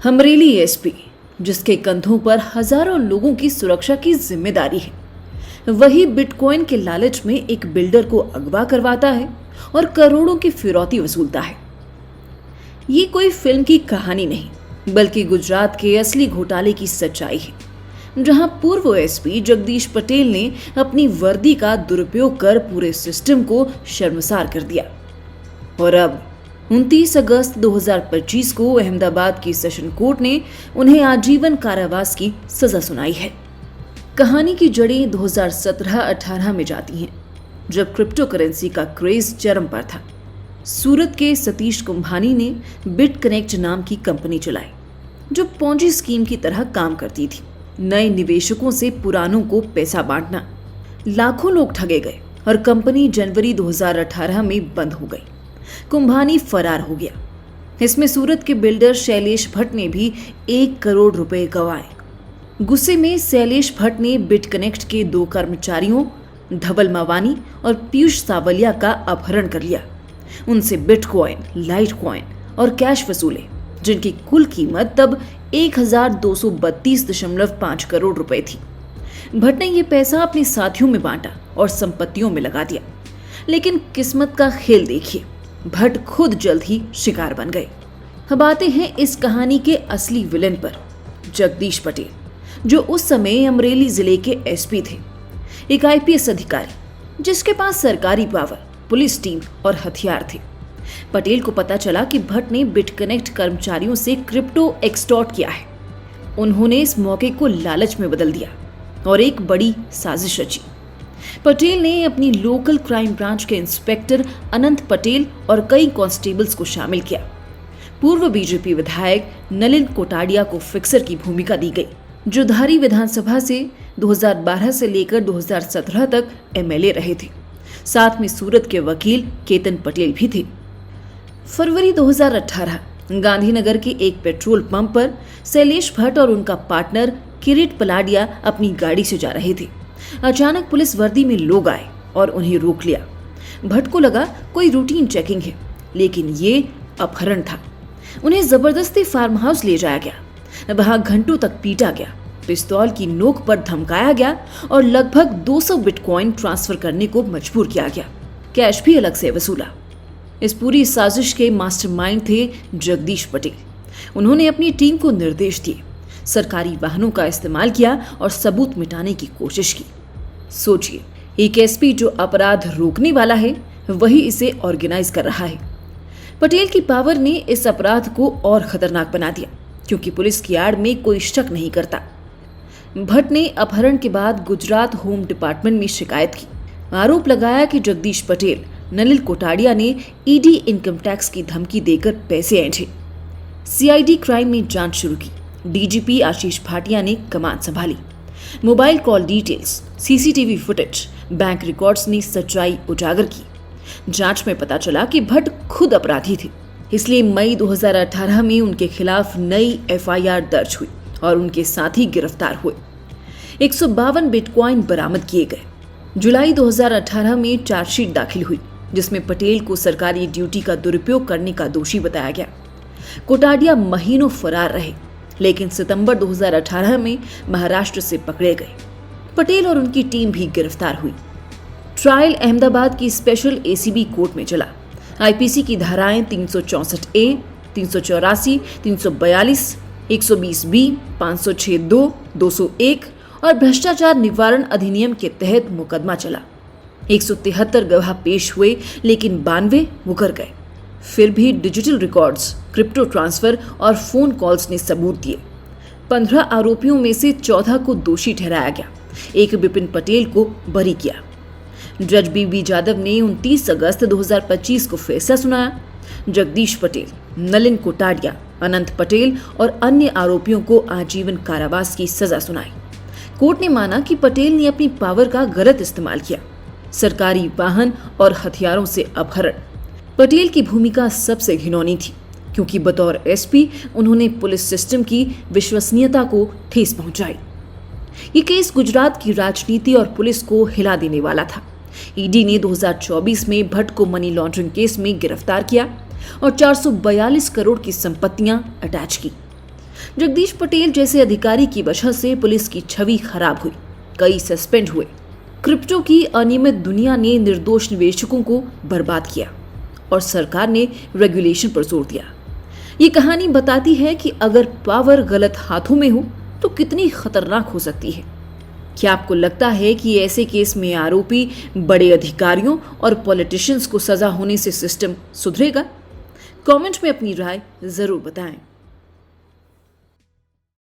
Amreli SP, जिसके कंधों पर हजारों लोगों की सुरक्षा की जिम्मेदारी है, वही बिटकॉइन के लालच में एक बिल्डर को अगवा करवाता है और करोड़ों की फिरौती वसूलता है। ये कोई फिल्म की कहानी नहीं, बल्कि गुजरात के असली घोटाले की सच्चाई है, जहां पूर्व एसपी जगदीश पटेल ने अपनी वर्दी का दुरुपयोग कर पूरे सिस्टम को शर्मसार कर दिया। और अब 29 अगस्त 2025 को अहमदाबाद की सेशन कोर्ट ने उन्हें आजीवन कारावास की सजा सुनाई है। कहानी की जड़ें 2017-18 में जाती हैं, जब क्रिप्टो करेंसी का क्रेज चरम पर था। सूरत के सतीश कुंभानी ने बिट कनेक्ट नाम की कंपनी चलाई, जो पोंजी स्कीम की तरह काम करती थी। नए निवेशकों से पुरानों को पैसा बांटना। लाखों लोग ठगे गए और कंपनी जनवरी 2018 में बंद हो गई। कुंभानी फरार हो गया। इसमें सूरत के बिल्डर शैलेश भट्ट ने भी 1 करोड़ रुपए गंवाए। गुस्से में शैलेश भट्ट ने बिट कनेक्ट के 2 कर्मचारियों धवल मवानी और पीयूष सावलिया का अपहरण कर लिया। उनसे बिटकॉइन, लाइट कॉइन और कैश वसूले, जिनकी कुल कीमत तब 1232.5 करोड़ रुपए थी। भट्ट ने यह पैसा अपने साथियों में बांटा और संपत्तियों में लगा दिया। लेकिन किस्मत का खेल देखिए, भट्ट खुद जल्द ही शिकार बन गए। अब आते हैं इस कहानी के असली विलेन पर, जगदीश पटेल, जो उस समय अमरेली जिले के एसपी थे। एक आईपीएस अधिकारी जिसके पास सरकारी पावर, पुलिस टीम और हथियार थे। पटेल को पता चला कि भट्ट ने बिट कनेक्ट कर्मचारियों से क्रिप्टो एक्सटॉर्ट किया है। उन्होंने इस मौके को लालच में बदल दिया और एक बड़ी साजिश रची। पटेल ने अपनी लोकल क्राइम ब्रांच के इंस्पेक्टर अनंत पटेल और कई कांस्टेबल्स को शामिल किया। पूर्व बीजेपी विधायक नलिन कोटाडिया को फिक्सर की भूमिका दी गई, जो धारी विधानसभा से 2012 से लेकर 2017 तक एमएलए रहे थे। साथ में सूरत के वकील केतन पटेल भी थे। फरवरी 2018 गांधीनगर के एक पेट्रोल पंप पर शैलेश भट्ट और उनका पार्टनर किरीट पलाडिया अपनी गाड़ी से जा रहे थे। अचानक पुलिस वर्दी में लोग आए और उन्हें रोक लिया। भट्ट को लगा कोई रूटीन चेकिंग है, लेकिन ये अपहरण था। उन्हें जबरदस्ती फार्म हाउस ले जाया गया। वहां घंटों तक पीटा गया, पिस्तौल की नोक पर धमकाया गया और लगभग 200 बिटकॉइन ट्रांसफर करने को मजबूर किया गया। कैश भी अलग से वसूला। इस पूरी साजिश के मास्टरमाइंड थे जगदीश पटेल। उन्होंने अपनी टीम को निर्देश दिए, सरकारी वाहनों का इस्तेमाल किया और सबूत मिटाने की कोशिश की। सोचिए, एक एसपी जो अपराध रोकने वाला है, वही इसे ऑर्गेनाइज कर रहा है। पटेल की पावर ने इस अपराध को और खतरनाक बना दिया, क्योंकि पुलिस की आड़ में कोई शक नहीं करता। भट्ट ने अपहरण के बाद गुजरात होम डिपार्टमेंट में शिकायत की। आरोप लगाया कि जगदीश पटेल, नलिन कोटाडिया ने ईडी इनकम टैक्स की धमकी देकर पैसे ऐंठे। सीआईडी क्राइम ने जांच शुरू की। डीजीपी आशीष भाटिया ने कमान संभाली। Mobile call details, CCTV footage, bank records ने सच्चाई उजागर की। जांच में पता चला कि भट्ट खुद अपराधी थे, इसलिए मई 2018 में उनके खिलाफ नई एफआईआर दर्ज हुई और उनके साथी गिरफ्तार हुए। 152 बिटकॉइन बरामद किए गए। जुलाई 2018 में चार्जशीट दाखिल हुई, जिसमें पटेल को सरकारी ड्यूटी का दुरुपयोग करने का दोषी बताया गया। कोटाडिया महीनों फरार रहे, लेकिन सितंबर 2018 में महाराष्ट्र से पकड़े गए। पटेल और उनकी टीम भी गिरफ्तार हुई। ट्रायल अहमदाबाद की स्पेशल एसीबी कोर्ट में चला। आईपीसी की धाराएं 364A, 384, 342, 120B, 506(2), 201 और भ्रष्टाचार निवारण अधिनियम के तहत मुकदमा चला। 173 गवाह पेश हुए, लेकिन 92 मुकर गए। फिर भी डिजिटल रिकॉर्ड्स, क्रिप्टो ट्रांसफर और फोन कॉल्स ने सबूत दिए। 15 आरोपियों में से 14 को दोषी ठहराया गया। एक विपिन पटेल को बरी किया। जज बीबी जादव ने 29 अगस्त 2025 को फैसला सुनाया। जगदीश पटेल, नलिन कोटाडिया, अनंत पटेल और अन्य आरोपियों को आजीवन कारावास की सजा सुनाई। कोर्ट ने माना कि पटेल ने अपनी पावर का गलत इस्तेमाल किया। सरकारी वाहन और हथियारों से अपहरण। पटेल की भूमिका सबसे घिनौनी थी, क्योंकि बतौर एसपी उन्होंने पुलिस सिस्टम की विश्वसनीयता को ठेस पहुंचाई। ये केस गुजरात की राजनीति और पुलिस को हिला देने वाला था। ईडी ने 2024 में भट्ट को मनी लॉन्ड्रिंग केस में गिरफ्तार किया और 442 करोड़ की संपत्तियां अटैच की। जगदीश पटेल जैसे अधिकारी की वजह से पुलिस की छवि खराब हुई, कई सस्पेंड हुए। क्रिप्टो की अनियमित दुनिया ने निर्दोष निवेशकों को बर्बाद किया और सरकार ने रेगुलेशन पर जोर दिया। ये कहानी बताती है कि अगर पावर गलत हाथों में हो तो कितनी खतरनाक हो सकती है। क्या आपको लगता है कि ऐसे केस में आरोपी बड़े अधिकारियों और पॉलिटिशियंस को सजा होने से सिस्टम सुधरेगा? कमेंट में अपनी राय जरूर बताएं।